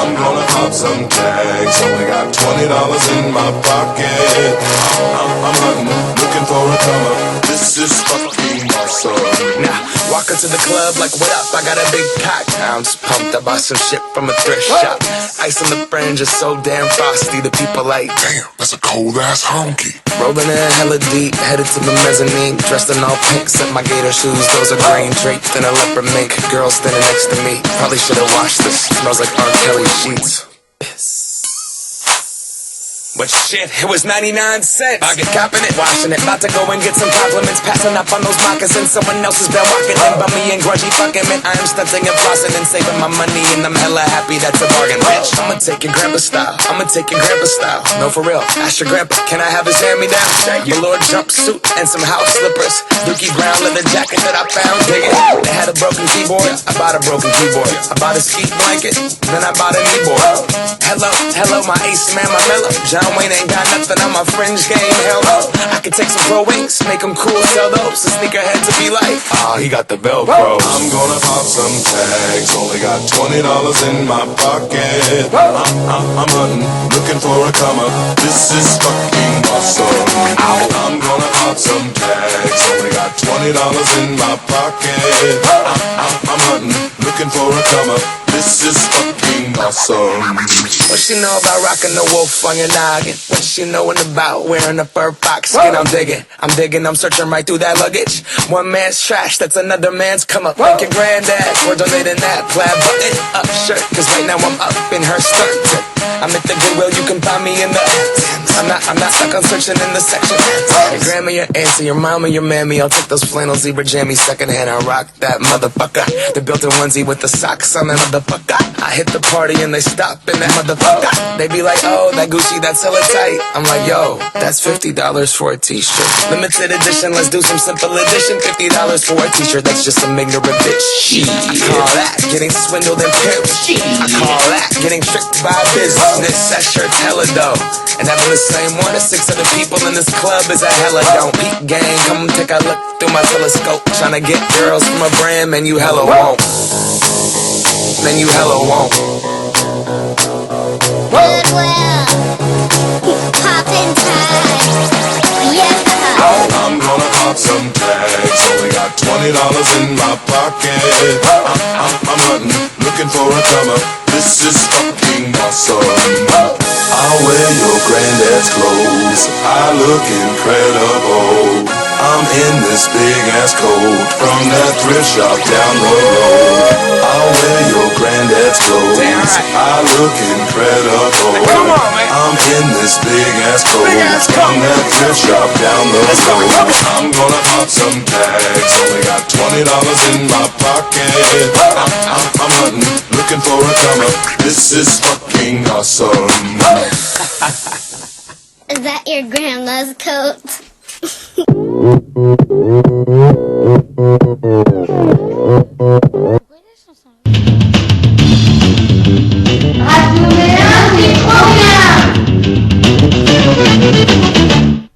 I'm gonna pop some tags. Only got $20 in my pocket. I'm hunting, looking for a come up. This is fucking awesome. Now, walk into the club like, what up? I got a big cock. I'm just pumped. I bought some shit from a thrift shop. Ice on the fringe is so damn frosty. The people like, damn, that's a cold ass honky. Rolling in hella deep, headed to the mezzanine. Dressed in all pink, set my gator shoes. Those are green, draped in a leopard mink. Girl standing next to me, probably should've washed this. Smells like R. Kelly sheets. But shit, it was 99 cents. I get copping it, washing it. About to go and get some compliments. Passing up on those moccasins. Someone else has been walking in. Bummy and grungy fucking man. I am stunting and flossing and saving my money. And I'm hella happy that's a bargain, bitch. I'ma take your grandpa style. I'ma take your grandpa style. No, for real. Ask your grandpa, can I have his hand-me-down? Velour jumpsuit and some house slippers. Dookie brown leather jacket that I found. Dig it. They had a broken keyboard. I bought a broken keyboard. I bought a ski blanket. Then I bought a kneeboard. Hello, my ace man, my mellow. John Wayne ain't got nothing on my fringe game, hell no. I could take some pro wings, make them cool, sell those. The sneakerhead to be like, he got the Velcro. I'm gonna pop some tags, only got $20 in my pocket. I'm hunting, looking for a come up. This is fucking awesome. I'm gonna pop some tags, only got $20 in my pocket. I'm hunting, looking for a come up. This is fucking awesome. What she know about rocking the wolf on your noggin? What she knowin' about wearing a fur fox skin? I'm digging, I'm searching right through that luggage. One man's trash, that's another man's come up. Thank your granddad for donating that plaid button up shirt. Cause right now I'm up in her skirt. I'm at the Goodwill, you can find me in the I'm not stuck on searching in the section. Your grandma, your auntie, your mama, your mammy. I'll take those flannel zebra jammies secondhand and rock that motherfucker. The built-in onesie with the socks on that motherfucker. I hit the party and they stop in that motherfucker. They be like, oh, that Gucci, that's hella tight. I'm like, yo, that's $50 for a t-shirt. Limited edition, let's do some simple edition. $50 for a t-shirt, that's just some ignorant bitch. Shit. I call that getting swindled and pimped. I call that getting tricked by business. That shirt's hella dope. And having the same one as 6 other people in this club is a hella don't. Peep gang, come take a look through my telescope. Tryna get girls from a brand, man, you hella won't. Man, you hella won't. Goodwill, poppin' tags, yeah. I'm gonna pop some tags, only got $20 in my pocket. I'm hunting, looking for a come up. This is fucking awesome. I'll wear your granddad's clothes, I look incredible. I'm in this big ass coat from that thrift shop down the road. I'll wear your granddad's clothes, I look incredible. I'm in this big ass coat from that thrift shop down the road. I'm gonna pop some tags, only got $20 in my pocket. I'm hunting, looking for a come up. This is fucking awesome. Is that your grandma's coat?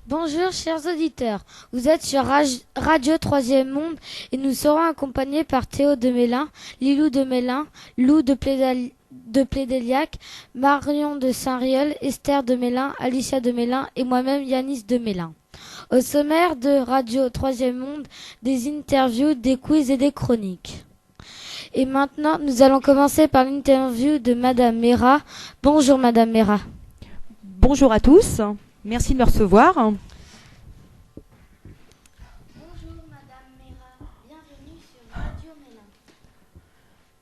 Bonjour chers auditeurs, vous êtes sur Radio 3e Monde et nous serons accompagnés par Théo de Mélin, Lilou de Mélin, Lou de Plédéliac, Marion de Saint-Riol, Esther de Mélin, Alicia de Mélin et moi-même Yanis de Mélin. Au sommaire de Radio 3e Monde, des interviews, des quiz et des chroniques. Et maintenant, nous allons commencer par l'interview de Madame Mera. Bonjour Madame Mera. Bonjour à tous, merci de me recevoir. Bonjour Madame Mera, bienvenue sur Radio Mélin.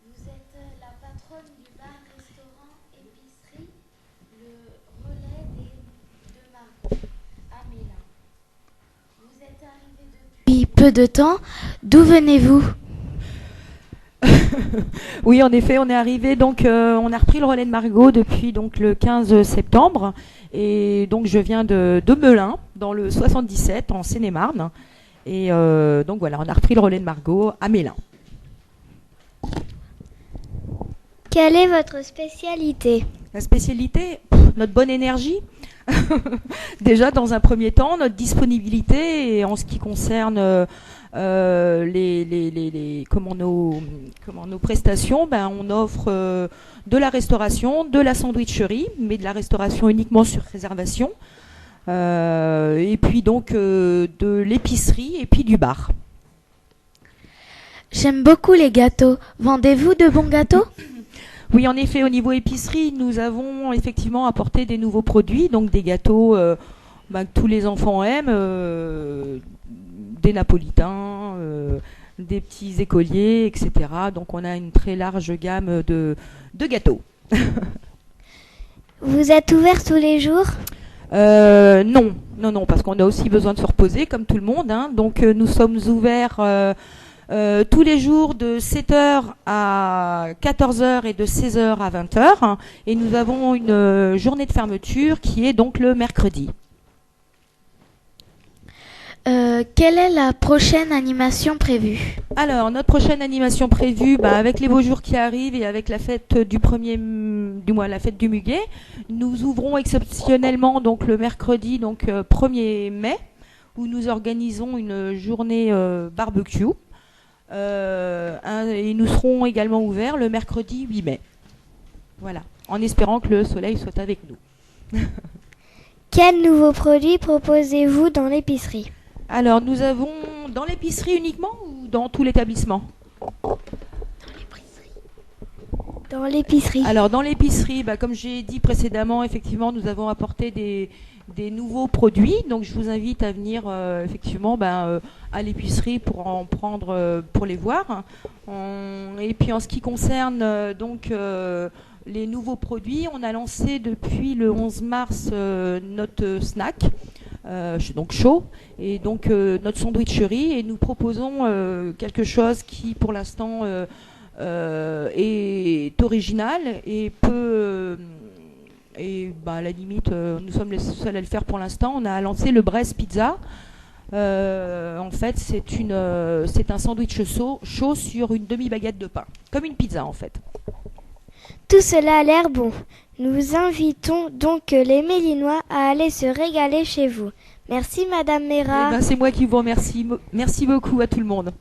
Vous êtes la patronne du bar-restaurant épicerie Le Relais des Deux Margots à Mélin. Vous êtes arrivé depuis peu de temps, d'où venez-vous ? Oui, en effet, on est arrivé, donc on a repris le relais de Margot depuis donc le 15 septembre. Et donc je viens de Melun, dans le 77, en Seine-et-Marne. Et donc voilà, on a repris le relais de Margot à Melun. Quelle est votre spécialité? La spécialité, notre bonne énergie. Déjà, dans un premier temps, notre disponibilité et en ce qui concerne nos prestations, ben, on offre de la restauration, de la sandwicherie, mais de la restauration uniquement sur réservation, et puis donc de l'épicerie et puis du bar. J'aime beaucoup les gâteaux. Vendez-vous de bons gâteaux? Oui, en effet, au niveau épicerie, nous avons effectivement apporté des nouveaux produits, donc des gâteaux que tous les enfants aiment, des napolitains, des petits écoliers, etc. Donc on a une très large gamme de gâteaux. Vous êtes ouvert tous les jours? Non, parce qu'on a aussi besoin de se reposer, comme tout le monde, hein. Donc nous sommes ouverts tous les jours de 7h à 14h et de 16h à 20h. Et nous avons une journée de fermeture qui est donc le mercredi. Quelle est la prochaine animation prévue? Alors, notre prochaine animation prévue, avec les beaux jours qui arrivent et avec la fête la fête du Muguet, nous ouvrons exceptionnellement donc le mercredi, donc 1er mai, où nous organisons une journée barbecue. Et nous serons également ouverts le mercredi 8 mai. Voilà, en espérant que le soleil soit avec nous. Quels nouveaux produits proposez-vous dans l'épicerie? Alors, nous avons dans l'épicerie uniquement ou dans tout l'établissement? Dans l'épicerie. Alors, dans l'épicerie, comme j'ai dit précédemment, effectivement, nous avons apporté des nouveaux produits. Donc, je vous invite à venir effectivement à l'épicerie pour en prendre, pour les voir. Et puis, en ce qui concerne les nouveaux produits, on a lancé depuis le 11 mars notre snack. Donc chaud, et donc notre sandwicherie, et nous proposons quelque chose qui pour l'instant est original et peut à la limite nous sommes les seuls à le faire pour l'instant. On a lancé le Brest Pizza. En fait c'est un sandwich chaud sur une demi-baguette de pain, comme une pizza en fait. Tout cela a l'air bon. Nous invitons donc les Mélinois à aller se régaler chez vous. Merci Madame Mera. C'est moi qui vous remercie. Merci beaucoup à tout le monde.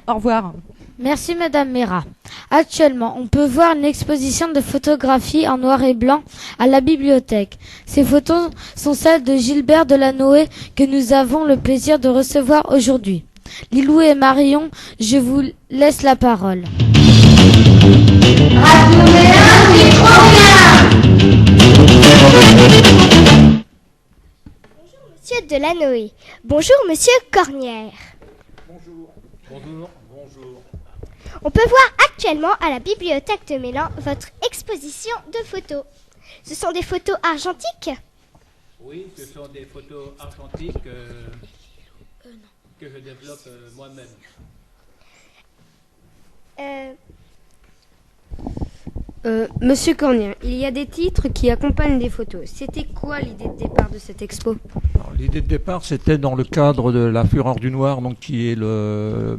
Au revoir. Merci Madame Mera. Actuellement, on peut voir une exposition de photographies en noir et blanc à la bibliothèque. Ces photos sont celles de Gilbert Delanoë que nous avons le plaisir de recevoir aujourd'hui. Lilou et Marion, je vous laisse la parole. Monsieur Delanoë. Bonjour Monsieur Cornière. Bonjour. On peut voir actuellement à la bibliothèque de Mélan votre exposition de photos. Ce sont des photos argentiques? Oui, ce sont des photos argentiques que je développe moi-même. Monsieur Cornier, il y a des titres qui accompagnent des photos. C'était quoi l'idée de départ de cette expo? Alors, l'idée de départ, c'était dans le cadre de La Fureur du Noir, donc qui est dans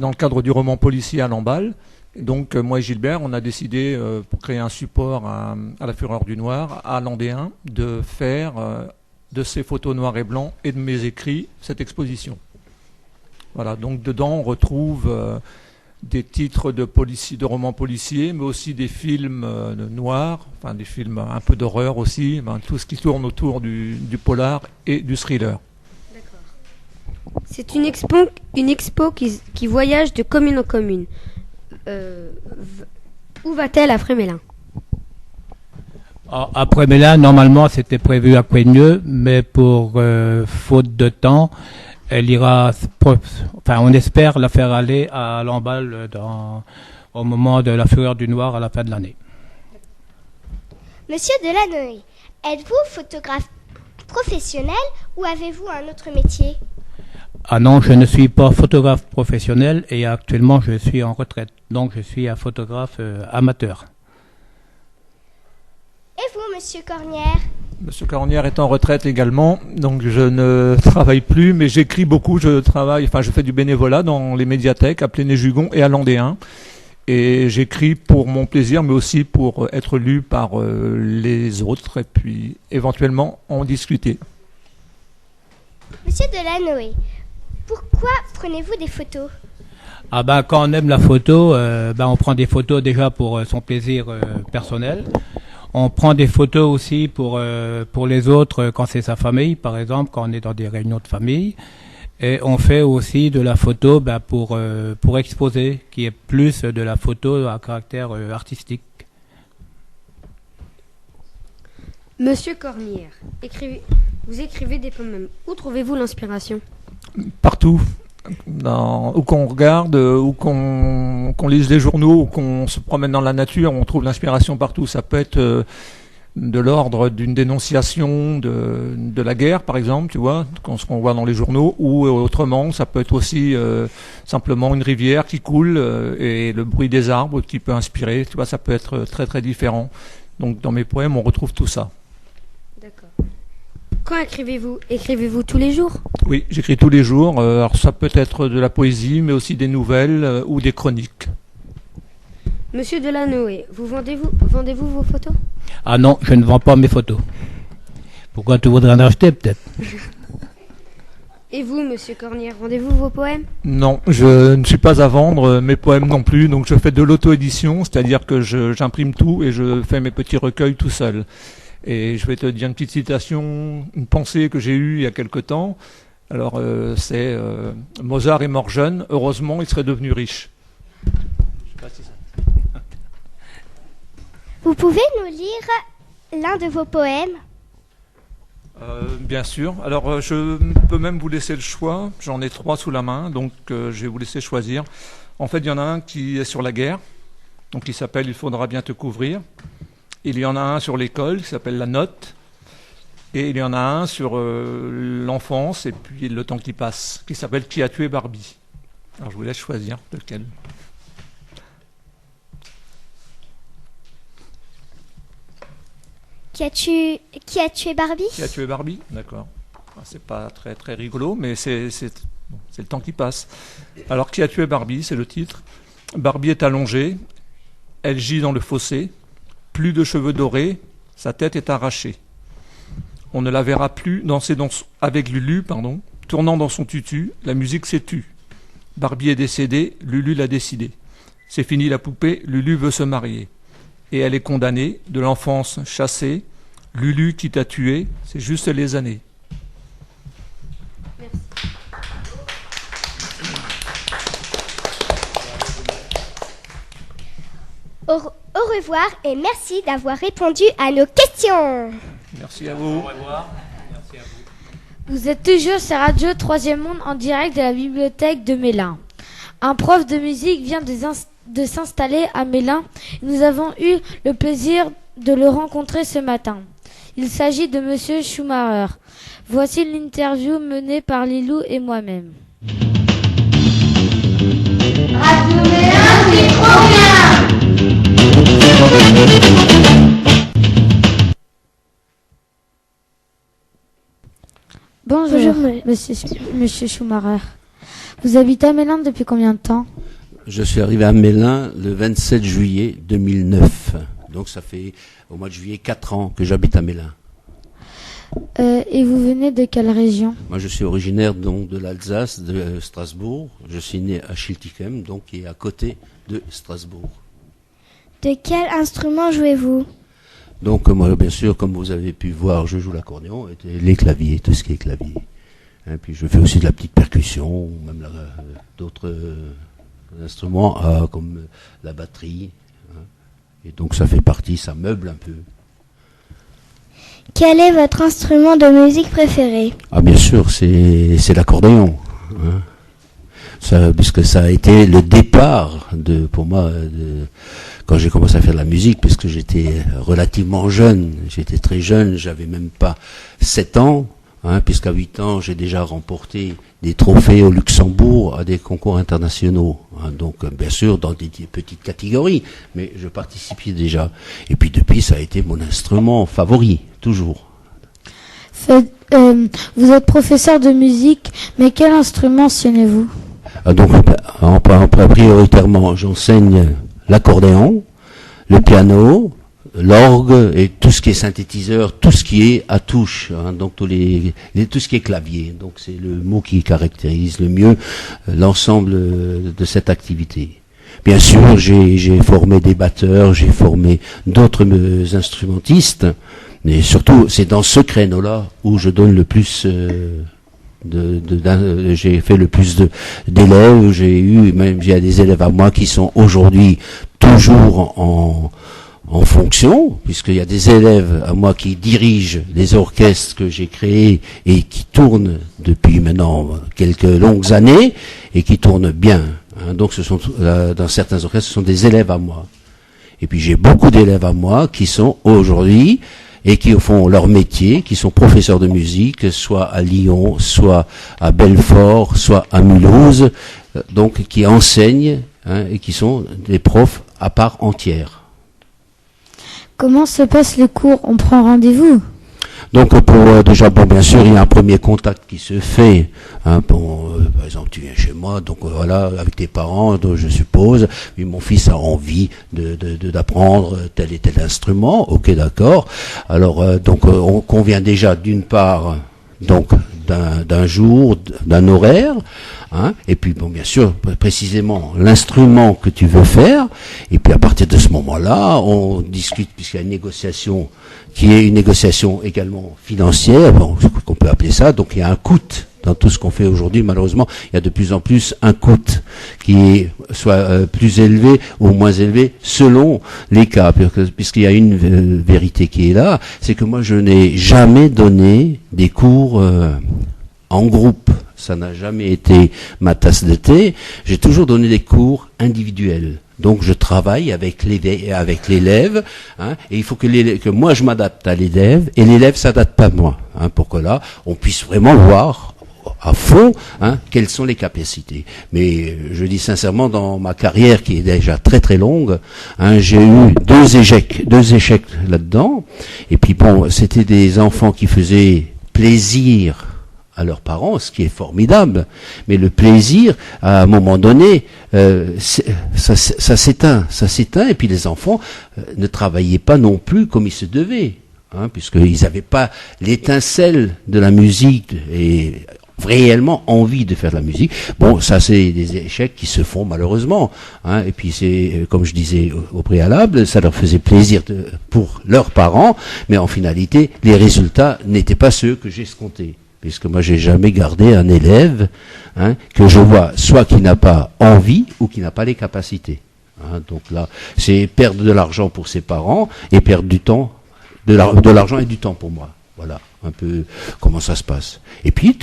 le cadre du roman policier à Lamballe. Donc moi et Gilbert, on a décidé, pour créer un support à La Fureur du Noir, à Landéen, de faire de ces photos noires et blancs et de mes écrits cette exposition. Voilà, donc dedans on retrouve des titres de romans policiers, mais aussi des films noirs, enfin des films un peu d'horreur aussi, tout ce qui tourne autour du polar et du thriller. D'accord. C'est une expo qui voyage de commune en commune. Où va-t-elle après Mélin? Après Mélin, normalement c'était prévu à Coigneux, mais pour faute de temps, elle ira, on espère la faire aller à Lamballe au moment de La Fureur du Noir à la fin de l'année. Monsieur Delanoë, êtes-vous photographe professionnel ou avez-vous un autre métier? Ah non, je ne suis pas photographe professionnel et actuellement je suis en retraite. Donc je suis un photographe amateur. Et vous, Monsieur Cornière? Monsieur Cornière est en retraite également, donc je ne travaille plus, mais j'écris beaucoup, je fais du bénévolat dans les médiathèques à Pléné-Jugon et à Landéen. Et j'écris pour mon plaisir, mais aussi pour être lu par les autres et puis éventuellement en discuter. Monsieur Delanoë, pourquoi prenez-vous des photos? Ah ben, quand on aime la photo, on prend des photos déjà pour son plaisir personnel. On prend des photos aussi pour les autres quand c'est sa famille, par exemple, quand on est dans des réunions de famille. Et on fait aussi de la photo pour exposer, qui est plus de la photo à caractère artistique. Monsieur Cornière, vous écrivez des poèmes. Où trouvez-vous l'inspiration? Partout. Où qu'on regarde, où qu'on lise les journaux, où qu'on se promène dans la nature, on trouve l'inspiration partout. Ça peut être de l'ordre d'une dénonciation de la guerre, par exemple, tu vois, ce qu'on voit dans les journaux, ou autrement, ça peut être aussi simplement une rivière qui coule et le bruit des arbres qui peut inspirer, tu vois, ça peut être très très différent. Donc dans mes poèmes, on retrouve tout ça. D'accord. Quand écrivez-vous? Écrivez-vous tous les jours? Oui, j'écris tous les jours. Alors ça peut être de la poésie, mais aussi des nouvelles ou des chroniques. Monsieur Delanoë, vendez-vous vos photos? Ah non, je ne vends pas mes photos. Pourquoi tu voudrais en acheter peut-être? Et vous, monsieur Cornière, vendez-vous vos poèmes? Non, je ne suis pas à vendre mes poèmes non plus, donc je fais de l'auto-édition, c'est-à-dire que j'imprime tout et je fais mes petits recueils tout seul. Et je vais te dire une petite citation, une pensée que j'ai eue il y a quelque temps. Alors c'est Mozart est mort jeune, heureusement il serait devenu riche. Je sais pas si ça... Vous pouvez nous lire l'un de vos poèmes? Bien sûr. Alors je peux même vous laisser le choix. J'en ai 3 sous la main, donc je vais vous laisser choisir. En fait, il y en a un qui est sur la guerre, donc il s'appelle Il faudra bien te couvrir. Il y en a un sur l'école qui s'appelle La Note. Et il y en a un sur l'enfance et puis le temps qui passe, qui s'appelle Qui a tué Barbie. Alors je vous laisse choisir lequel. Qui a tué Barbie? Qui a tué Barbie, d'accord. C'est pas très très rigolo, mais c'est le temps qui passe. Alors, Qui a tué Barbie, c'est le titre. Barbie est allongée, elle gît dans le fossé, plus de cheveux dorés, sa tête est arrachée. On ne la verra plus danser avec Lulu, tournant dans son tutu, la musique s'est tue. Barbie est décédée, Lulu l'a décidé. C'est fini la poupée, Lulu veut se marier. Et elle est condamnée, de l'enfance chassée. Lulu qui t'a tué, c'est juste les années. Merci. Au revoir et merci d'avoir répondu à nos questions. Merci à vous. Au revoir. Merci à vous. Vous êtes toujours sur Radio 3e Monde en direct de la bibliothèque de Mélin. Un prof de musique vient de s'installer à Mélin. Nous avons eu le plaisir de le rencontrer ce matin. Il s'agit de Monsieur Schumacher. Voici l'interview menée par Lilou et moi-même. Radio Mélin, c'est trop bien! Bonjour, Monsieur Schumacher. Vous habitez à Mélin depuis combien de temps? Je suis arrivé à Mélin le 27 juillet 2009. Donc ça fait au mois de juillet 4 ans que j'habite à Mélin. Et vous venez de quelle région? Moi je suis originaire donc de l'Alsace, de Strasbourg. Je suis né à Schiltigheim, donc qui est à côté de Strasbourg. De quel instrument jouez-vous? Donc moi bien sûr, comme vous avez pu voir, je joue l'accordéon et les claviers, tout ce qui est clavier. Et puis je fais aussi de la petite percussion, même d'autres instruments comme la batterie. Et donc ça fait partie, ça meuble un peu. Quel est votre instrument de musique préféré? Ah bien sûr, c'est l'accordéon. Puisque ça a été le départ pour moi quand j'ai commencé à faire de la musique, puisque j'étais relativement jeune. J'étais très jeune, j'avais même pas 7 ans. Puisqu'à 8 ans, j'ai déjà remporté des trophées au Luxembourg à des concours internationaux. Donc, bien sûr, dans des petites catégories, mais je participais déjà. Et puis, depuis, ça a été mon instrument favori, toujours. Vous êtes professeur de musique, mais quel instrument enseignez-vous? Donc, prioritairement, j'enseigne l'accordéon, le piano, l'orgue et tout ce qui est synthétiseur, tout ce qui est à touche, hein, donc tout ce qui est clavier. Donc c'est le mot qui caractérise le mieux l'ensemble de cette activité. Bien sûr, j'ai formé des batteurs, j'ai formé d'autres instrumentistes, mais surtout c'est dans ce créneau-là où je donne le plus j'ai fait le plus d'élèves. J'ai des élèves à moi qui sont aujourd'hui toujours en fonction, puisqu'il y a des élèves à moi qui dirigent les orchestres que j'ai créés et qui tournent depuis maintenant quelques longues années et qui tournent bien. Hein, donc dans certains orchestres, ce sont des élèves à moi. Et puis j'ai beaucoup d'élèves à moi qui sont aujourd'hui et qui font leur métier, qui sont professeurs de musique, soit à Lyon, soit à Belfort, soit à Mulhouse, donc qui enseignent, hein, et qui sont des profs à part entière. Comment se passent les cours? On prend rendez-vous? Donc déjà, bien sûr, il y a un premier contact qui se fait. Hein, par exemple, tu viens chez moi, donc voilà, avec tes parents, donc, je suppose. Puis mon fils a envie d'apprendre tel et tel instrument. Ok, d'accord. Alors donc on convient déjà d'une part donc d'un jour, d'un horaire, hein, et puis bon, bien sûr, précisément l'instrument que tu veux faire, et puis à partir de ce moment-là, on discute, puisqu'il y a une négociation qui est une négociation également financière, bon, qu'on peut appeler ça, donc il y a un coût dans tout ce qu'on fait aujourd'hui. Malheureusement, il y a de plus en plus un coût qui est soit plus élevé ou moins élevé selon les cas, puisqu'il y a une vérité qui est là, c'est que moi je n'ai jamais donné des cours en groupe. Ça n'a jamais été ma tasse de thé. J'ai toujours donné des cours individuels. Donc je travaille avec l'élève, hein, et il faut que moi je m'adapte à l'élève et l'élève s'adapte à moi, hein, pour que là on puisse vraiment voir à fond, hein, quelles sont les capacités. Mais je dis sincèrement, dans ma carrière qui est déjà très très longue, hein, j'ai eu deux échecs là-dedans. Et puis bon, c'était des enfants qui faisaient plaisir à leurs parents, ce qui est formidable. Mais le plaisir, à un moment donné, ça s'éteint, et puis les enfants ne travaillaient pas non plus comme ils se devaient, hein, puisqu'ils n'avaient pas l'étincelle de la musique et réellement envie de faire de la musique. Bon, ça c'est des échecs qui se font malheureusement, hein, et puis c'est, comme je disais au préalable, ça leur faisait plaisir pour leurs parents, mais en finalité, les résultats n'étaient pas ceux que j'escomptais. Puisque moi j'ai jamais gardé un élève, hein, que je vois soit qui n'a pas envie ou qui n'a pas les capacités. Hein, donc là, c'est perdre de l'argent pour ses parents et perdre du temps, de l'argent et du temps pour moi. Voilà un peu comment ça se passe. Et puis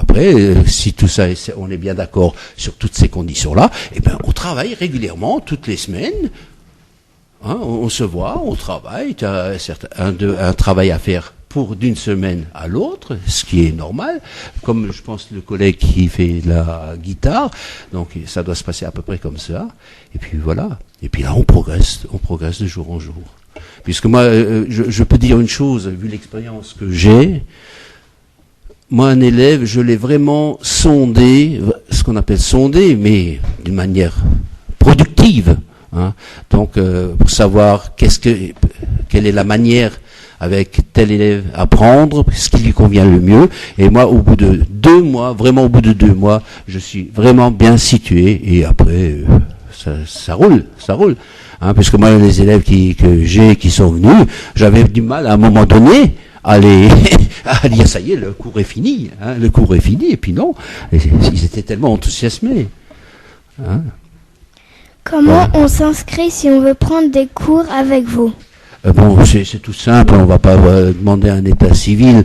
après, si tout ça, on est bien d'accord sur toutes ces conditions-là, eh ben on travaille régulièrement toutes les semaines. Hein, on se voit, on travaille. Tu as un travail à faire d'une semaine à l'autre, ce qui est normal, comme je pense le collègue qui fait la guitare, donc ça doit se passer à peu près comme ça, et puis voilà, et puis là on progresse de jour en jour. Puisque moi, je peux dire une chose, vu l'expérience que j'ai, moi un élève, je l'ai vraiment sondé, ce qu'on appelle sondé, mais d'une manière productive, hein, donc pour savoir quelle est la manière avec tel élève apprendre ce qui lui convient le mieux. Et moi, au bout de 2 mois, je suis vraiment bien situé. Et après, ça roule. Hein, parce que moi, les élèves qui sont venus, j'avais du mal à un moment donné à dire ça y est, le cours est fini. Hein, et puis non, ils étaient tellement enthousiasmés. Hein. Comment on s'inscrit si on veut prendre des cours avec vous? Bon, c'est tout simple, on va pas demander un état civil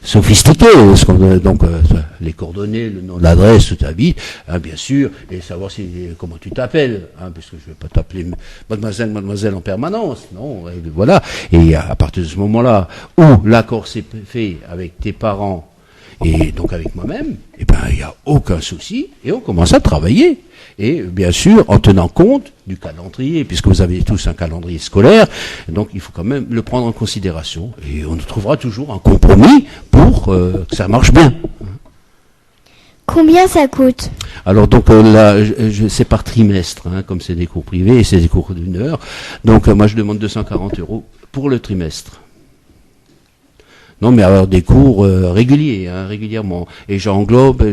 sophistiqué, donc les coordonnées, le nom, l'adresse, tout ta vie, hein, bien sûr, et savoir comment tu t'appelles, hein, parce que je vais pas t'appeler mademoiselle en permanence, non, voilà. Et à partir de ce moment-là où l'accord s'est fait avec tes parents et donc avec moi-même, eh ben il y a aucun souci et on commence à travailler. Et bien sûr, en tenant compte du calendrier, puisque vous avez tous un calendrier scolaire, donc il faut quand même le prendre en considération. Et on trouvera toujours un compromis pour que ça marche bien. Combien ça coûte? Alors donc là, c'est par trimestre, hein, comme c'est des cours privés et c'est des cours d'1 heure. Donc moi je demande 240 € pour le trimestre. Non, mais alors des cours réguliers, hein, régulièrement. Et j'englobe,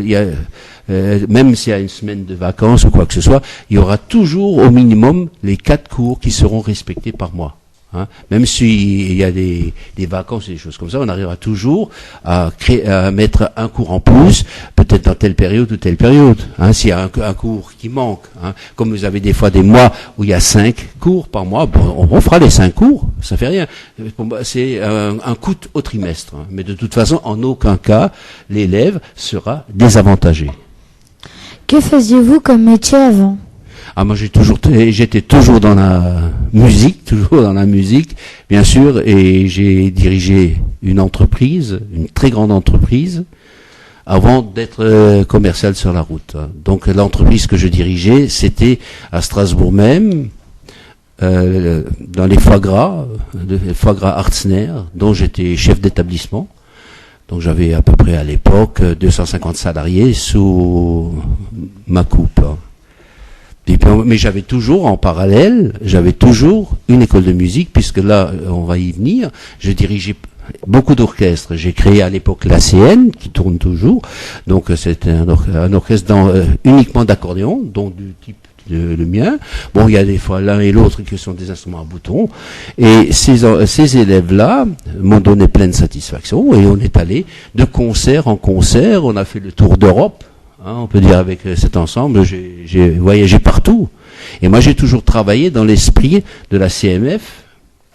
même s'il y a une semaine de vacances ou quoi que ce soit, il y aura toujours au minimum les 4 cours qui seront respectés par mois. Hein. Même s'il y a des vacances et des choses comme ça, on arrivera toujours à mettre un cours en plus, peut-être dans telle période ou telle période. Hein. S'il y a un cours qui manque, hein. Comme vous avez des fois des mois où il y a 5 cours par mois, bon, on fera les 5 cours, ça fait rien. C'est un coût au trimestre. Hein. Mais de toute façon, en aucun cas, l'élève sera désavantagé. Que faisiez-vous comme métier avant? Ah, moi j'étais toujours dans la musique, bien sûr, et j'ai dirigé une entreprise, une très grande entreprise, avant d'être commercial sur la route. Donc l'entreprise que je dirigeais, c'était à Strasbourg même, dans les foie gras Hartzner, dont j'étais chef d'établissement. Donc j'avais à peu près à l'époque 250 salariés sous ma coupe. Mais j'avais toujours, en parallèle, une école de musique, puisque là, on va y venir, je dirigeais beaucoup d'orchestres. J'ai créé à l'époque l'ACN, qui tourne toujours, donc c'était un orchestre uniquement d'accordéon, donc du type le mien. Bon, il y a des fois l'un et l'autre qui sont des instruments à boutons, et ces élèves-là m'ont donné pleine satisfaction, et on est allé de concert en concert, on a fait le tour d'Europe. Hein, on peut dire avec cet ensemble, j'ai voyagé partout. Et moi, j'ai toujours travaillé dans l'esprit de la CMF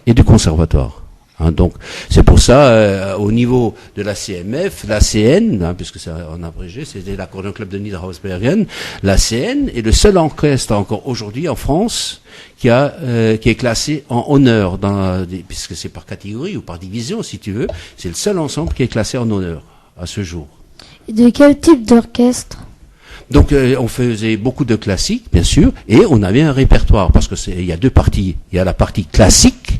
et du conservatoire. Hein, donc, c'est pour ça, au niveau de la CMF, l'ACN, hein, puisque c'est en abrégé, c'était l'Accordéon Club de Niederhausbergen, l'ACN est le seul orchestre encore aujourd'hui en France qui est classé en honneur, puisque c'est par catégorie ou par division, si tu veux, c'est le seul ensemble qui est classé en honneur à ce jour. Et de quel type d'orchestre? Donc on faisait beaucoup de classiques, bien sûr, et on avait un répertoire, parce que il y a deux parties. Il y a la partie classique,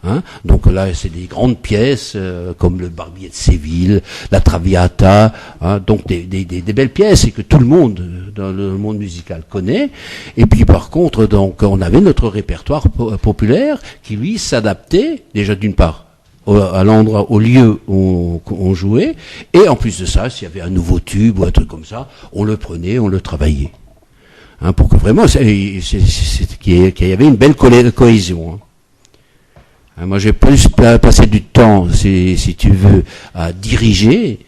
hein, donc là c'est des grandes pièces comme le Barbier de Séville, la Traviata, hein, donc des belles pièces et que tout le monde dans le monde musical connaît. Et puis par contre, donc on avait notre répertoire populaire qui lui s'adaptait déjà d'une part à l'endroit, au lieu où on jouait, et en plus de ça, s'il y avait un nouveau tube ou un truc comme ça, on le prenait, on le travaillait, hein, pour que vraiment qu'il y avait une belle cohésion. Hein. Moi, j'ai plus passé du temps, si tu veux, à diriger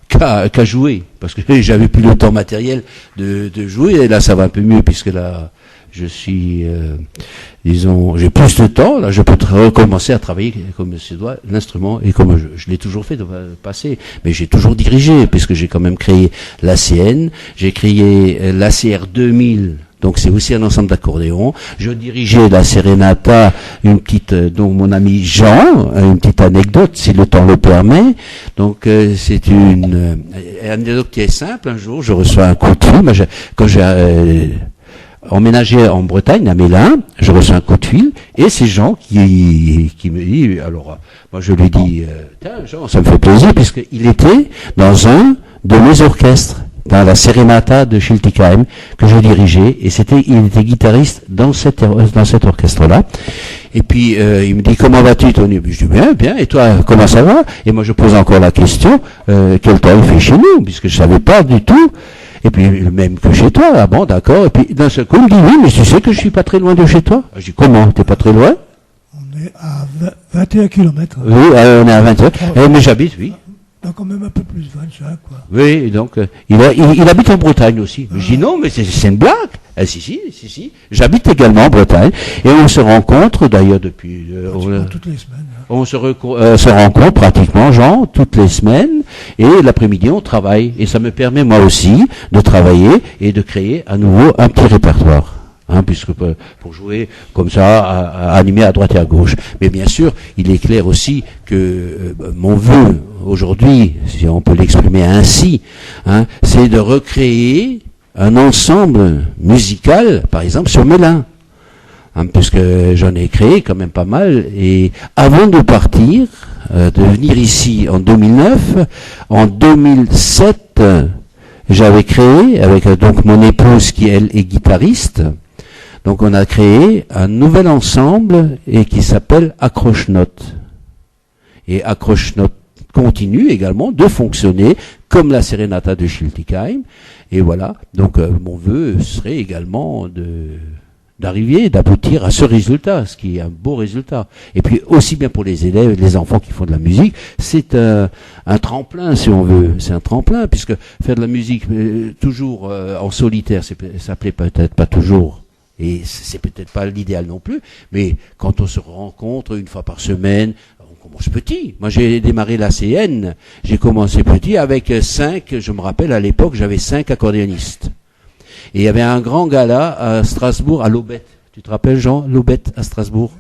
qu'à jouer, parce que j'avais plus le temps matériel de jouer, et là ça va un peu mieux, puisque là je suis, j'ai plus de temps, là je peux recommencer à travailler comme se doit l'instrument, et comme je l'ai toujours fait dans le passé, mais j'ai toujours dirigé, puisque j'ai quand même créé l'ACN, j'ai créé l'ACR 2000, donc c'est aussi un ensemble d'accordéons. Je dirigeais la Serenata, une petite, dont mon ami Jean, une petite anecdote, si le temps le permet. Donc c'est une anecdote qui est simple. Un jour, je reçois un coup de fil, quand j'ai emménagé en Bretagne, à Mélin, je reçois un coup de fil, et c'est Jean qui me dit, alors moi je lui dis, tiens Jean, ça me fait plaisir, puisqu'il était dans un de mes orchestres, dans la Serenata de Schiltigheim, que je dirigeais, et il était guitariste dans cet orchestre-là. Et puis, il me dit, comment vas-tu, Tony? Je dis, bien, et toi, comment ça va? Et moi, je pose encore la question, quel temps il fait chez nous, puisque je savais pas du tout. Et puis, même que chez toi, ah bon, d'accord. Et puis, d'un seul coup, il me dit, oui, mais tu sais que je suis pas très loin de chez toi? Je dis, comment? T'es pas très loin? On est à 21 km. Oui, on est à 21. Mais j'habite, oui. Donc quand même un peu plus 25, quoi. Oui, donc il habite en Bretagne aussi. Je dis non, mais c'est une blague. Si. J'habite également en Bretagne et on se rencontre d'ailleurs depuis. Toutes les semaines. Hein. On se rencontre pratiquement, Jean, toutes les semaines, et l'après-midi on travaille, et ça me permet moi aussi de travailler et de créer à nouveau un petit répertoire. Hein, puisque pour jouer comme ça, animé à droite et à gauche. Mais bien sûr, il est clair aussi que mon vœu aujourd'hui, si on peut l'exprimer ainsi, hein, c'est de recréer un ensemble musical, par exemple sur Mélin, hein, puisque j'en ai créé quand même pas mal. Et avant de partir, de venir ici en 2009, en 2007, j'avais créé, avec donc mon épouse qui elle est guitariste, donc on a créé un nouvel ensemble et qui s'appelle Accroche-Notes. Et Accroche-Notes continue également de fonctionner comme la Serenata de Schiltigheim. Et voilà, donc mon vœu serait également d'arriver, d'aboutir à ce résultat, ce qui est un beau résultat. Et puis aussi bien pour les élèves, les enfants qui font de la musique, c'est un tremplin si on veut. C'est un tremplin puisque faire de la musique toujours en solitaire, ça plaît peut-être pas toujours. Et c'est peut-être pas l'idéal non plus, mais quand on se rencontre une fois par semaine, on commence petit. Moi, j'ai démarré la CN, j'ai commencé petit avec 5, je me rappelle à l'époque, j'avais 5 accordéonistes. Et il y avait un grand gala à Strasbourg, à l'Aubette. Tu te rappelles, Jean, l'Aubette à Strasbourg?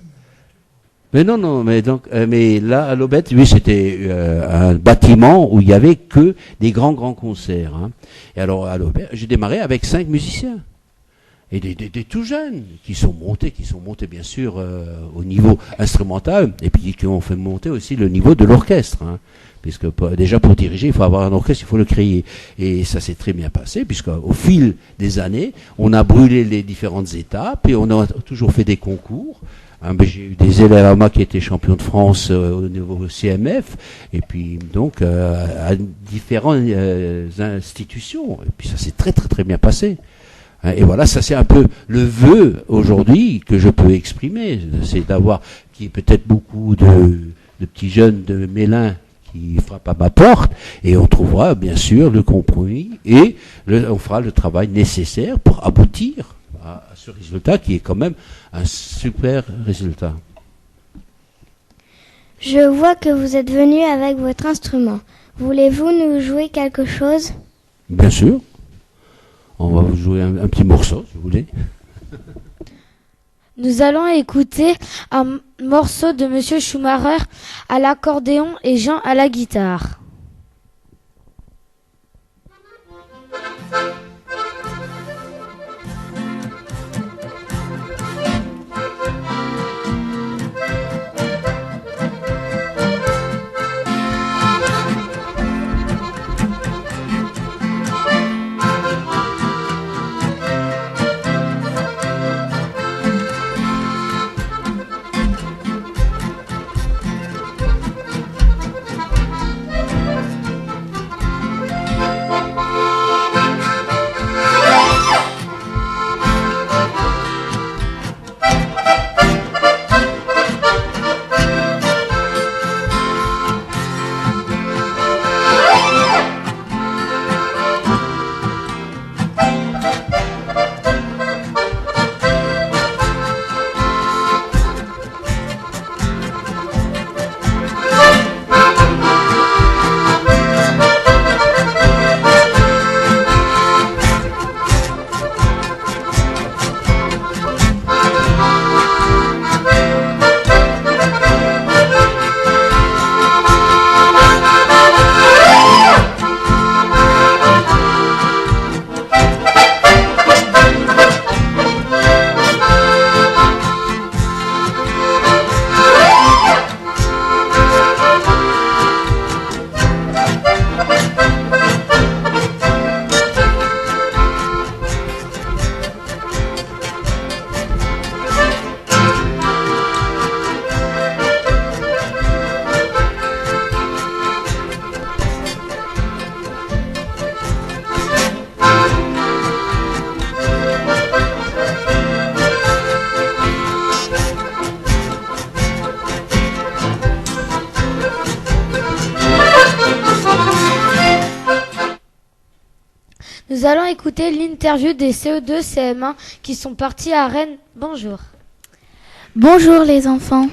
Mais non, mais donc, mais là, à l'Aubette, oui, c'était un bâtiment où il y avait que des grands concerts. Hein. Et alors, à l'Aubette, j'ai démarré avec 5 musiciens. Et des tout jeunes qui sont montés bien sûr au niveau instrumental et puis qui ont fait monter aussi le niveau de l'orchestre, hein, puisque déjà pour diriger il faut avoir un orchestre, il faut le créer, et ça s'est très bien passé puisqu'au fil des années on a brûlé les différentes étapes et on a toujours fait des concours. Hein, j'ai eu des élèves à moi qui étaient champions de France au niveau CMF et puis donc à différentes institutions, et puis ça s'est très très très bien passé. Et voilà, ça c'est un peu le vœu aujourd'hui que je peux exprimer, c'est d'avoir, qui est peut-être beaucoup de petits jeunes de Mélin qui frappent à ma porte, et on trouvera bien sûr le compromis, et on fera le travail nécessaire pour aboutir à ce résultat qui est quand même un super résultat. Je vois que vous êtes venu avec votre instrument. Voulez-vous nous jouer quelque chose? Bien sûr. On va vous jouer un petit morceau, si vous voulez. Nous allons écouter un morceau de Monsieur Schumacher à l'accordéon et Jean à la guitare. Nous allons écouter l'interview des CE2 CM1 qui sont partis à Rennes. Bonjour. Bonjour les enfants.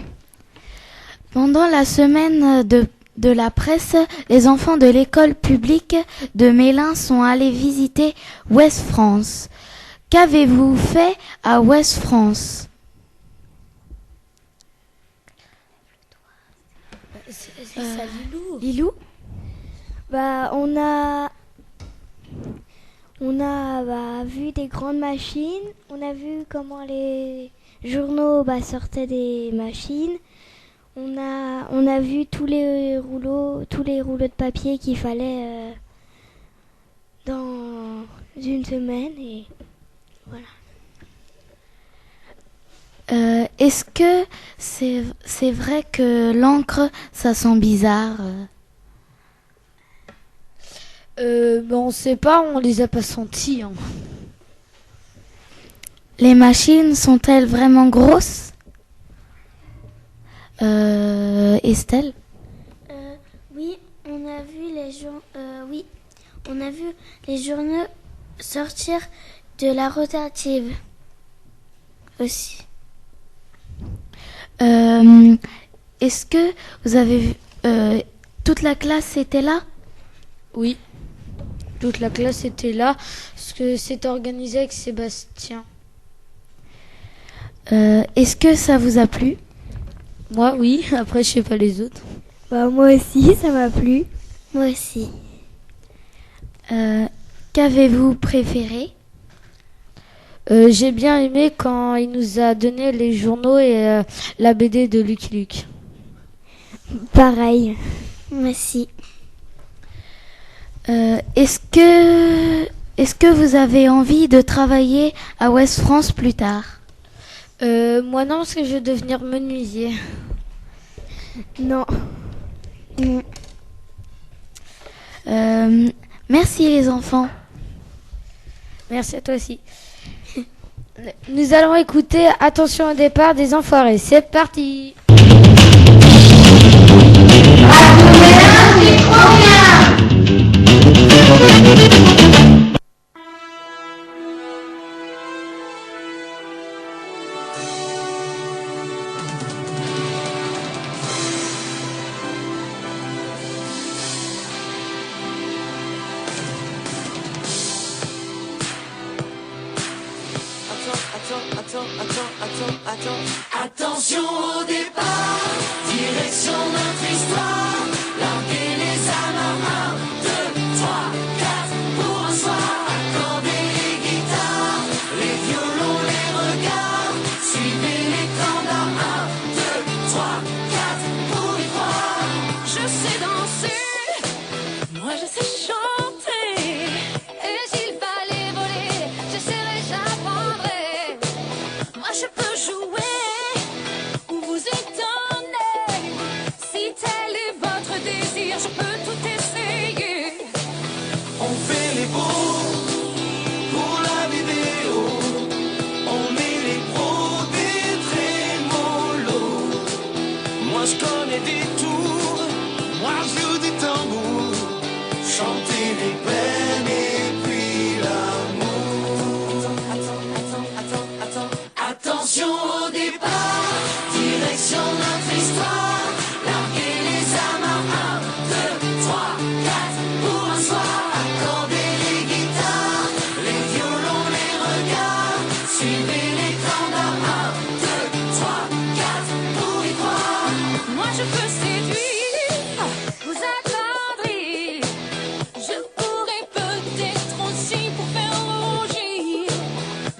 Pendant la semaine de la presse, les enfants de l'école publique de Mélin sont allés visiter Ouest France. Qu'avez-vous fait à Ouest France? Lilou? Bah, on a vu des grandes machines, on a vu comment les journaux sortaient des machines, on a vu tous les rouleaux de papier qu'il fallait dans une semaine et voilà. Est-ce que c'est vrai que l'encre, ça sent bizarre On sait pas, on les a pas sentis. Hein. Les machines sont-elles vraiment grosses Estelle? Oui, on a vu les journaux sortir de la rotative aussi. Est-ce que vous avez vu toute la classe était là? Oui, toute la classe était là parce que c'était organisé avec Sébastien. Est-ce que ça vous a plu? Moi, oui. Après, je sais pas les autres. Bah, moi aussi, ça m'a plu. Moi aussi. Qu'avez-vous préféré? J'ai bien aimé quand il nous a donné les journaux et la BD de Lucky Luke. Pareil. Moi aussi. Est-ce que vous avez envie de travailler à Ouest France plus tard? Moi non, parce que je veux devenir menuisier. Non. Merci les enfants. Merci à toi aussi. Nous allons écouter Attention au départ des Enfoirés. C'est parti. C'est trop bien. Attention au départ, direction notre histoire. Larguer les amas, 1, 2, 3, 4 pour un soir. Accorder les guitares, les violons, les regards. Suivez l'étendard, 1, 2, 3, 4 pour y croire. Je sais danser, moi je sais chanter. Et s'il fallait voler, j'essaierai, j'apprendrai. Moi je peux jouer. Vous étonnez, si tel est votre désir, je peux tout essayer. On fait les beaux pour la vidéo. On est les pros des trémolos. Moi je connais des tours, moi je joue du tambour. Chanter les peines et puis l'amour. Attention au départ, direction notre histoire. Larguer les amas, 1, 2, 3, 4 pour un soir. Accorder les guitares, les violons, les regards. Suivez l'étendard, 1, 2, 3, 4 pour y croire. Moi je peux séduire, vous attendrir. Je pourrais peut-être aussi pour faire rougir.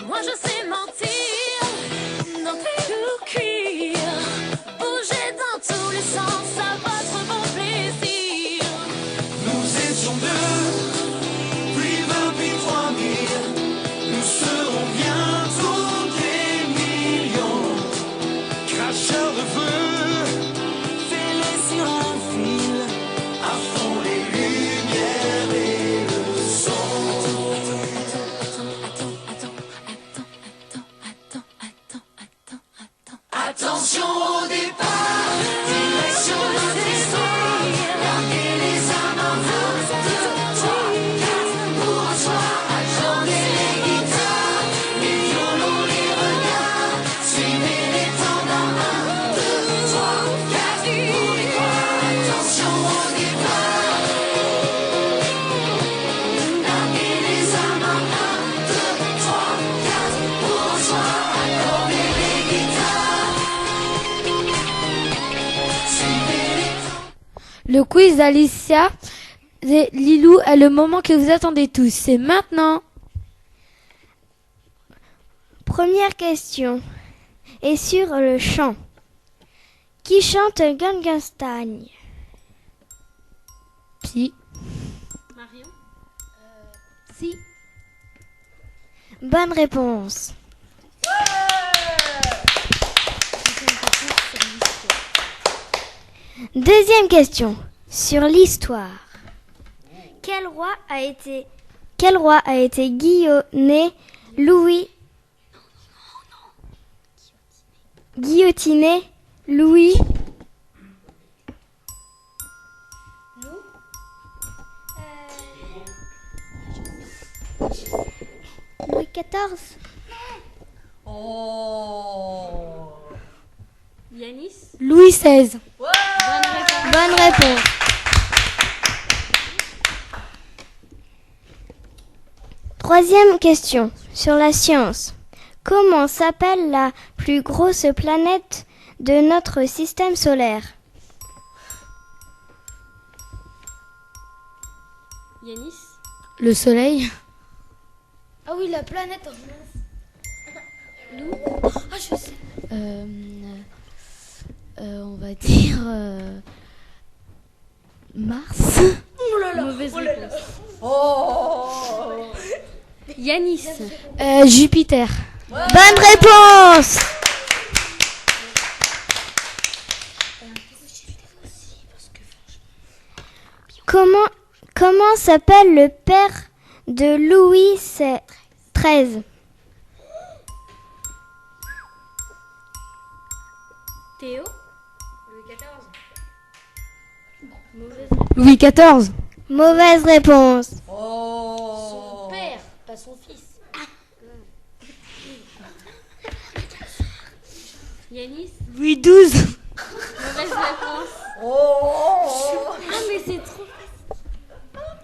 Moi je sais mentir, d'entrer ou cuire. Bouger dans tous les sens à votre bon plaisir. Nous étions 2, puis 20, puis 3000. Nous serons bientôt des millions. Cracheurs de feu, fêlés sur un fil. À fond les lumières et le son. Attention au départ, direction notre histoire. Larguer les amas, 1, 2, 3, 4 pour un soir. Accorder les guitares, les violons, les regards. Suivez l'étendard, 1, 2, 3, 4 pour y croire. Attention au départ, larguer les amas, 1, 2, 3, 4 pour un soir. Accorder les guitares. Le quiz d'Alicia et Lilou est le moment que vous attendez tous. C'est maintenant. Première question. Et sur le chant. Qui chante Gangnam Style? Psy. Marion Merci. Bonne réponse. Deuxième question, sur l'histoire. Quel roi a été guillotiné Louis XIV. Oh. Yanis. Louis XVI. Bonne réponse. Troisième question, sur la science. Comment s'appelle la plus grosse planète de notre système solaire? Yanis. Le soleil. Ah oui, la planète. Nous. Ah, je sais. On va dire Mars. Oh là là. Mauvaise Oh là là. réponse. Oh. Yanis. Jupiter. Bonne réponse. Comment s'appelle le père de Louis XIII? Théo. Louis XIV. Mauvaise réponse. Oh. Son père, pas son fils. Yanis. Louis XII. Mauvaise réponse. Oh. Ah mais c'est trop.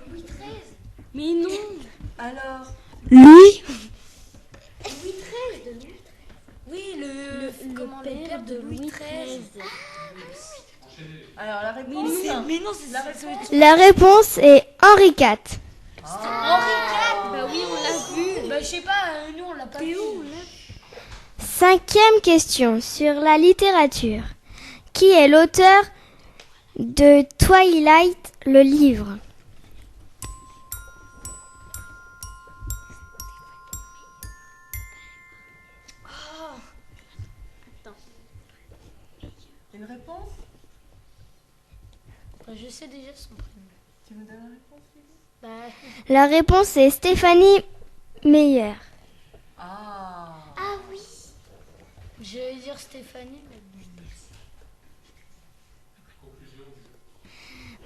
Louis XIII. Mais non. Alors. Louis. Louis XIII de Louis XIII. Oui, le père de Louis XIII. Alors la réponse. Mais non, c'est la réponse. La réponse est Henri IV. Henri IV. Bah oui, on l'a vu. Bah je sais pas, nous on l'a pas vu. Cinquième question sur la littérature. Qui est l'auteur de Twilight, le livre? Une réponse? Bah, je sais déjà son prénom. Tu me donnes la réponse, Lily? Bah... La réponse est Stéphanie Meyer. Ah. Ah oui. Je vais dire Stéphanie.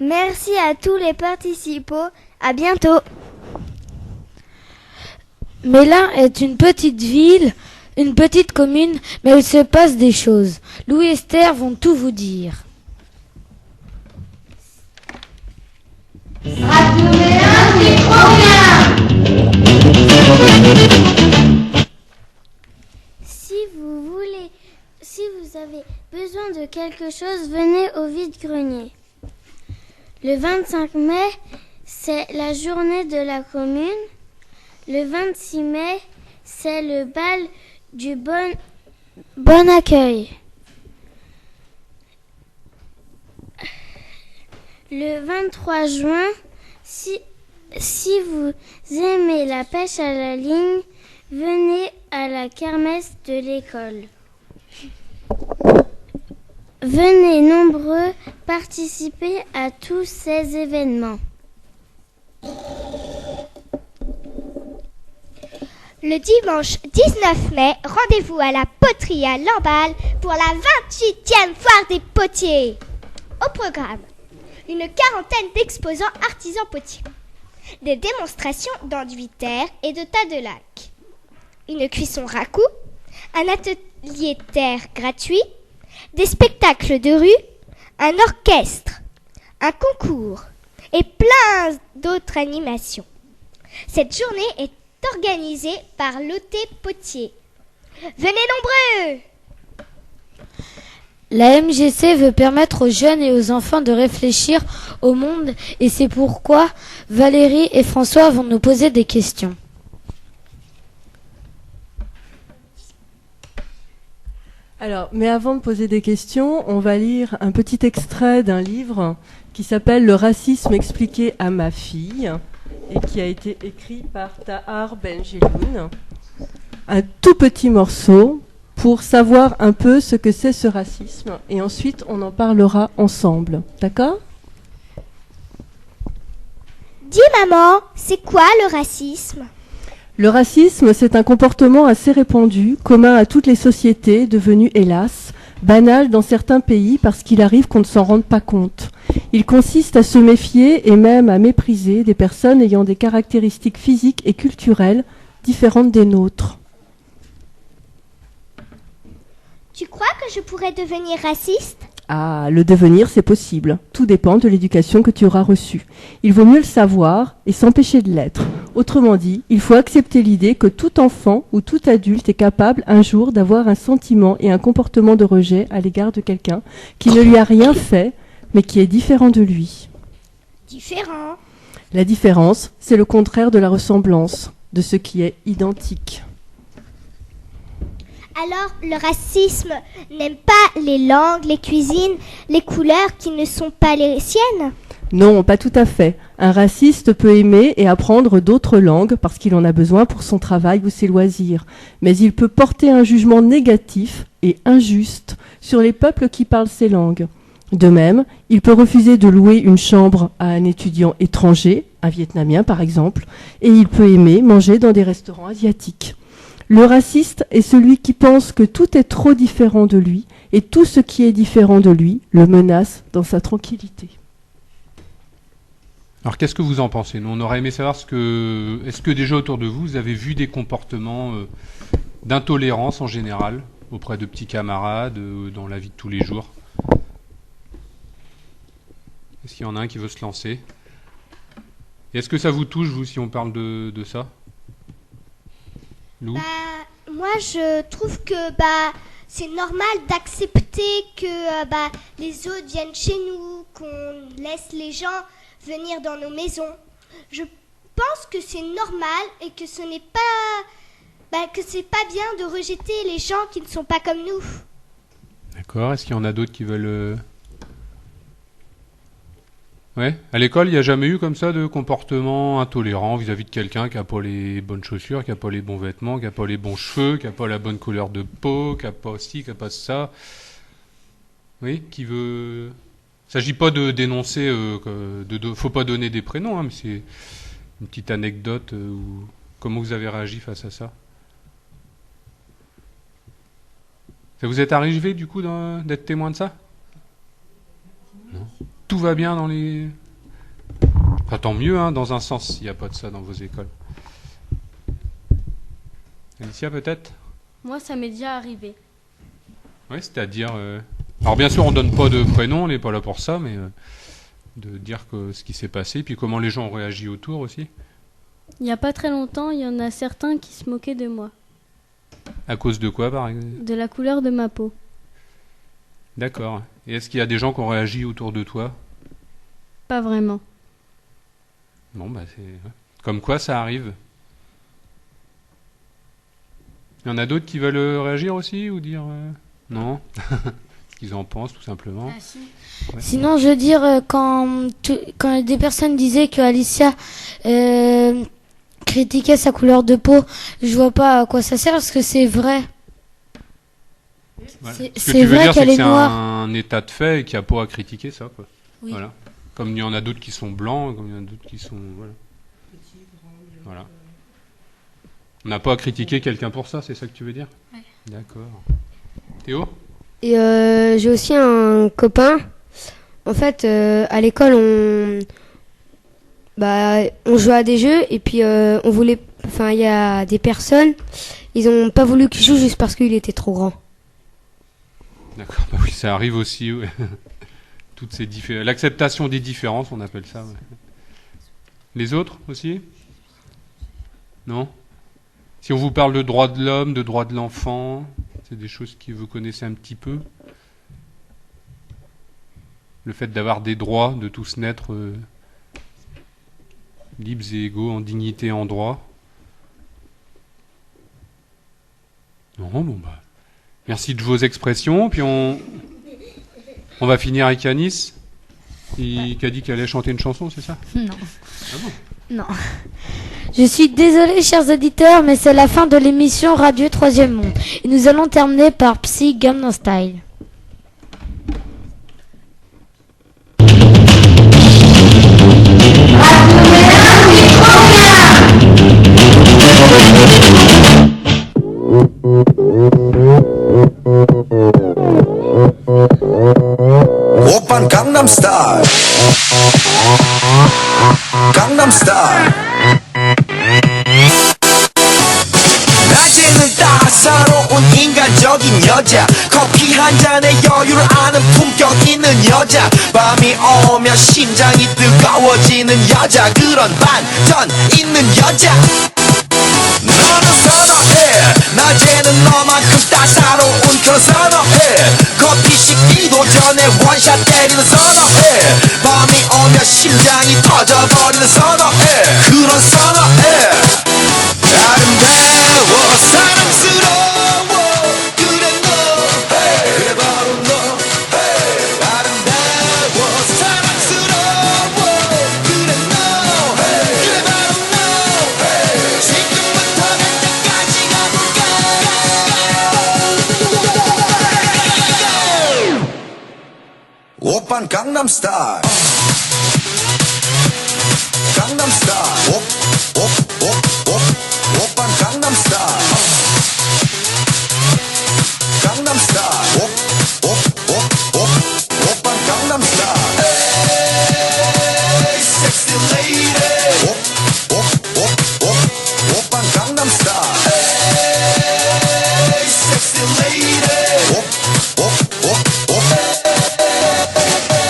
Merci à tous les participants. À bientôt. Mélin est une petite ville, une petite commune, mais il se passe des choses. Lou et Esther vont tout vous dire. Si vous avez besoin de quelque chose, venez au vide-grenier. Le 25 mai, c'est la journée de la commune. Le 26 mai, c'est le bal du bon accueil. Le 23 juin, si vous aimez la pêche à la ligne, venez à la kermesse de l'école. Venez nombreux participer à tous ces événements. Le dimanche 19 mai, rendez-vous à la poterie à Lamballe pour la 28e foire des potiers. Au programme, une quarantaine d'exposants artisans potiers, des démonstrations d'enduit terre et de tas de lacs, une cuisson raku, un atelier terre gratuit, des spectacles de rue, un orchestre, un concours et plein d'autres animations. Cette journée est organisée par l'OT Potier. Venez nombreux! La MGC veut permettre aux jeunes et aux enfants de réfléchir au monde et c'est pourquoi Valérie et François vont nous poser des questions. Alors, mais avant de poser des questions, on va lire un petit extrait d'un livre qui s'appelle « Le racisme expliqué à ma fille ». et qui a été écrit par Tahar Benjeloun. Un tout petit morceau pour savoir un peu ce que c'est ce racisme et ensuite on en parlera ensemble. D'accord ? Dis maman, c'est quoi le racisme ? Le racisme, c'est un comportement assez répandu, commun à toutes les sociétés, devenu hélas banal dans certains pays parce qu'il arrive qu'on ne s'en rende pas compte. Il consiste à se méfier et même à mépriser des personnes ayant des caractéristiques physiques et culturelles différentes des nôtres. Tu crois que je pourrais devenir raciste ? Ah, le devenir, c'est possible. Tout dépend de l'éducation que tu auras reçue. Il vaut mieux le savoir et s'empêcher de l'être. Autrement dit, il faut accepter l'idée que tout enfant ou tout adulte est capable un jour d'avoir un sentiment et un comportement de rejet à l'égard de quelqu'un qui ne lui a rien fait, mais qui est différent de lui. Différent. La différence, c'est le contraire de la ressemblance, de ce qui est identique. Alors, le racisme n'aime pas les langues, les cuisines, les couleurs qui ne sont pas les siennes ? Non, pas tout à fait. Un raciste peut aimer et apprendre d'autres langues parce qu'il en a besoin pour son travail ou ses loisirs. Mais il peut porter un jugement négatif et injuste sur les peuples qui parlent ces langues. De même, il peut refuser de louer une chambre à un étudiant étranger, un Vietnamien par exemple, et il peut aimer manger dans des restaurants asiatiques. Le raciste est celui qui pense que tout est trop différent de lui et tout ce qui est différent de lui le menace dans sa tranquillité. Alors qu'est-ce que vous en pensez ? Nous, on aurait aimé savoir est-ce que déjà autour de vous, vous avez vu des comportements d'intolérance en général auprès de petits camarades dans la vie de tous les jours ? Est-ce qu'il y en a un qui veut se lancer ? Et est-ce que ça vous touche, vous, si on parle de ça ? Lou ? Moi, je trouve que c'est normal d'accepter que les autres viennent chez nous, qu'on laisse les gens venir dans nos maisons. Je pense que c'est normal et que ce n'est pas que c'est pas bien de rejeter les gens qui ne sont pas comme nous. D'accord. Est-ce qu'il y en a d'autres qui veulent Ouais. À l'école, il n'y a jamais eu comme ça de comportement intolérant vis-à-vis de quelqu'un qui n'a pas les bonnes chaussures, qui n'a pas les bons vêtements, qui n'a pas les bons cheveux, qui n'a pas la bonne couleur de peau, qui n'a pas ci, qui n'a pas ça. Oui, qui veut... Il ne s'agit pas de dénoncer, faut pas donner des prénoms, hein, mais c'est une petite anecdote. Comment vous avez réagi face à ça ? Ça vous est arrivé du coup d'être témoin de ça ? Non. Tout va bien dans les... Enfin, tant mieux, hein, dans un sens, s'il n'y a pas de ça dans vos écoles. Alicia, peut-être ? Moi, ça m'est déjà arrivé. Oui, c'est-à-dire... Alors bien sûr, on donne pas de prénom, on n'est pas là pour ça, mais de dire ce qui s'est passé, puis comment les gens ont réagi autour aussi. Il n'y a pas très longtemps, il y en a certains qui se moquaient de moi. À cause de quoi, par exemple ? De la couleur de ma peau. D'accord. Et est-ce qu'il y a des gens qui ont réagi autour de toi ? Pas vraiment. Bon, c'est... Comme quoi, ça arrive. Il y en a d'autres qui veulent réagir aussi, ou dire... Non. Ce qu'ils en pensent, tout simplement. Ah, si. Ouais. Sinon, je veux dire, quand des personnes disaient que Alicia critiquait sa couleur de peau, je vois pas à quoi ça sert, parce que c'est vrai. Voilà. C'est vrai qu'elle est noire. C'est un état de fait et qu'il n'y a pas à critiquer ça, quoi. Oui. Voilà. Comme il y en a d'autres qui sont blancs, comme il y en a d'autres qui sont... Voilà. On n'a pas à critiquer quelqu'un pour ça, c'est ça que tu veux dire ? Ouais. D'accord. Théo ? Et j'ai aussi un copain. En fait, à l'école, on jouait à des jeux et puis on voulait... Enfin, il y a des personnes, ils ont pas voulu qu'il joue juste parce qu'il était trop grand. D'accord, oui, ça arrive aussi. Ouais. Toutes ces l'acceptation des différences, on appelle ça. Ouais. Les autres aussi ? Non ? Si on vous parle de droits de l'homme, de droits de l'enfant, c'est des choses que vous connaissez un petit peu ? Le fait d'avoir des droits, de tous naître libres et égaux, en dignité et en droit. Non, bon bah... Merci de vos expressions, puis on va finir avec Anis, qui a dit qu'elle allait chanter une chanson, c'est ça ? Non. Ah bon ? Non. Je suis désolée, chers auditeurs, mais c'est la fin de l'émission Radio 3e Monde. Et nous allons terminer par Psy Gangnam Style. 오빤 강남스타일 강남스타일 낮에는 따사로운 인간적인 여자 커피 한 잔에 여유를 아는 품격 있는 여자 밤이 오면 심장이 뜨거워지는 여자 그런 반전 있는 여자 너는 선어해 낮에는 너만큼 따사로운 그런 선어해 커피 식기도 전에 원샷 때리는 선어해 밤이 오면 심장이 터져버리는 선어해 그런 선어해 아름다워 사랑스러워 그래 너 그래 바로 너 아름다워 사랑스러워 그래 너 그래 바로 너 지금부터 갈 때까지 가볼까 오빤 강남스타일 강남스타일 오빤 강남스타일 강남스타일 오빤 강남스타일 에이 섹시 레이디 오빤 강남스타일 에이 섹시 레이디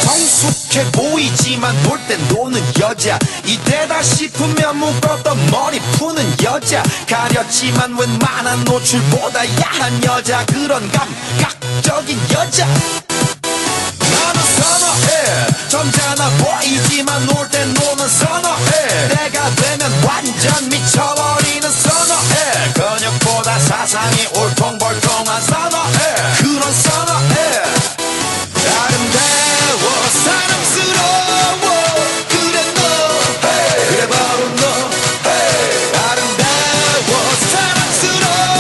성숙해 보이지만 놀 땐 노는 여자 이때다 싶으면 묶었던 머리 푸는 여자 가렸지만 웬만한 노출보다 야한 여자 그런 감각적인 여자 나는 선어해 점잖아 보이지만 놀 땐 노는 선어해 내가 되면 완전 미쳐버리는 선어해 근육보다 사상이 울퉁불퉁한 선어해 그런 선어해 아름다워 사랑스러워 그래 너 그래 바로 너 아름다워 사랑스러워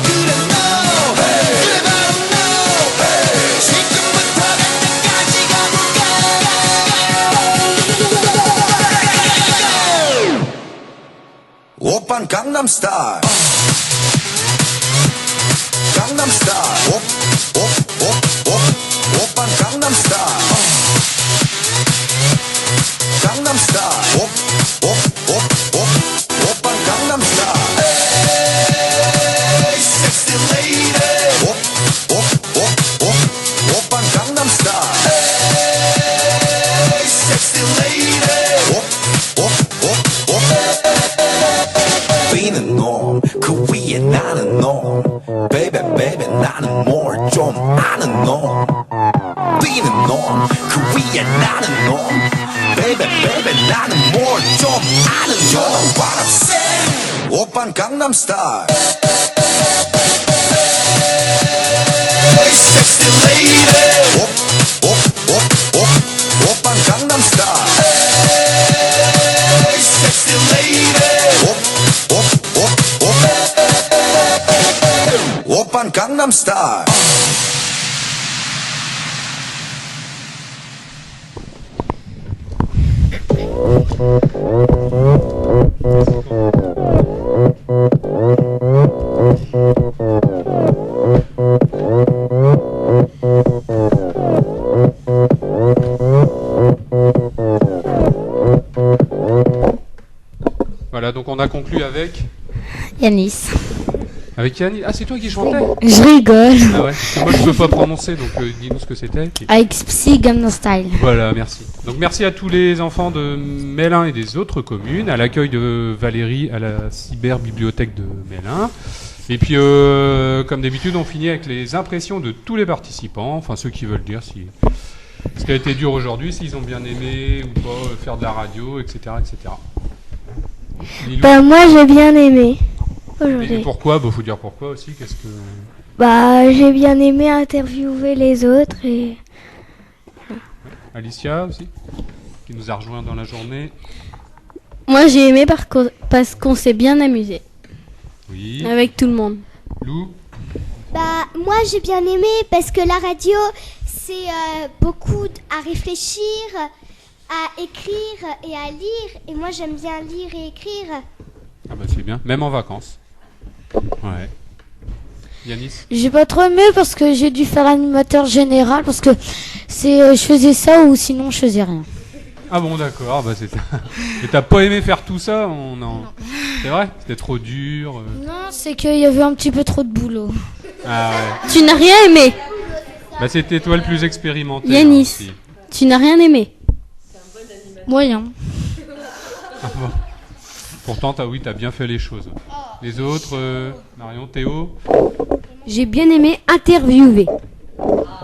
그래 너 그래 바로 너 지금부터 갈 때까지 가볼까 오빤 강남스타일 강남스타일 오빤 강남스타일 강남스타일 오빤 강남스타일 에이 섹시 레이디 오빤 강남스타일 에이 섹시 레이디 비는 놈 그 위에 나는 놈 Baby baby 나는 뭘 좀 아는 놈 뛰는 놈 그 위에 나는 놈 Baby baby 나는 뭘 좀 아는 놈 What I'm saying 오빤 강남스타일 Hey sexy lady 오빤 강남스타일 Hey sexy lady 오빤 강남스타일 Voilà, donc on a conclu avec Yanis. Avec Yannis. Ah, c'est toi qui chantais? Je rigole. Ah ouais, parce que moi je peux pas prononcer, donc dis-nous ce que c'était. Puis... Avec Psy Gangnam Style. Voilà, merci. Donc merci à tous les enfants de Mélin et des autres communes, à l'accueil de Valérie à la cyberbibliothèque de Mélin. Et puis, comme d'habitude, on finit avec les impressions de tous les participants, enfin ceux qui veulent dire si ce qui a été dur aujourd'hui, s'ils ont bien aimé ou pas faire de la radio, etc., etc. Lilou. Bah, moi j'ai bien aimé Et aujourd'hui. pourquoi? Bah, faut dire pourquoi aussi. Qu'est-ce que... Bah, j'ai bien aimé interviewer les autres et Alicia aussi, qui nous a rejoint dans la journée. Moi, j'ai aimé parce qu'on s'est bien amusé. Oui. Avec tout le monde. Lou? Bah, moi j'ai bien aimé parce que la radio, c'est beaucoup à réfléchir, à écrire et à lire. Et moi j'aime bien lire et écrire. Ah bah c'est bien, même en vacances. Ouais. Yanis? J'ai pas trop aimé parce que j'ai dû faire animateur général parce que je faisais ça ou sinon je faisais rien. Ah bon, d'accord, bah c'était... Et t'as pas aimé faire tout ça? Non. C'est vrai? C'était trop dur. Non, c'est qu'il y avait un petit peu trop de boulot. Ah ouais. Tu n'as rien aimé? Bah c'était toi le plus expérimenté. Yanis, aussi. tu n'as rien aimé? Moyen. Ah bon. Pourtant, t'as bien fait les choses. Les autres, Marion, Théo? J'ai bien aimé interviewer.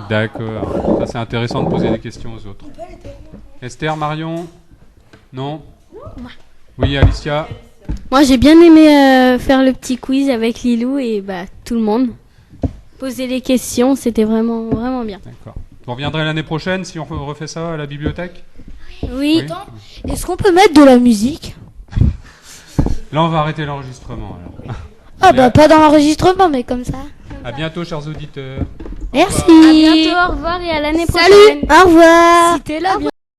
D'accord. Ça, c'est intéressant de poser des questions aux autres. Esther, Marion? Non? Oui, Alicia? Moi, j'ai bien aimé faire le petit quiz avec Lilou et bah tout le monde. Poser les questions, c'était vraiment, vraiment bien. D'accord. Vous reviendrez l'année prochaine si on refait ça à la bibliothèque? Oui. Est-ce qu'on peut mettre de la musique? Là, on va arrêter l'enregistrement, alors. Ah bah pas dans l'enregistrement, mais comme ça. À bientôt, chers auditeurs. Merci. À bientôt, au revoir et à l'année prochaine. Salut, au revoir. Si t'es là, bien.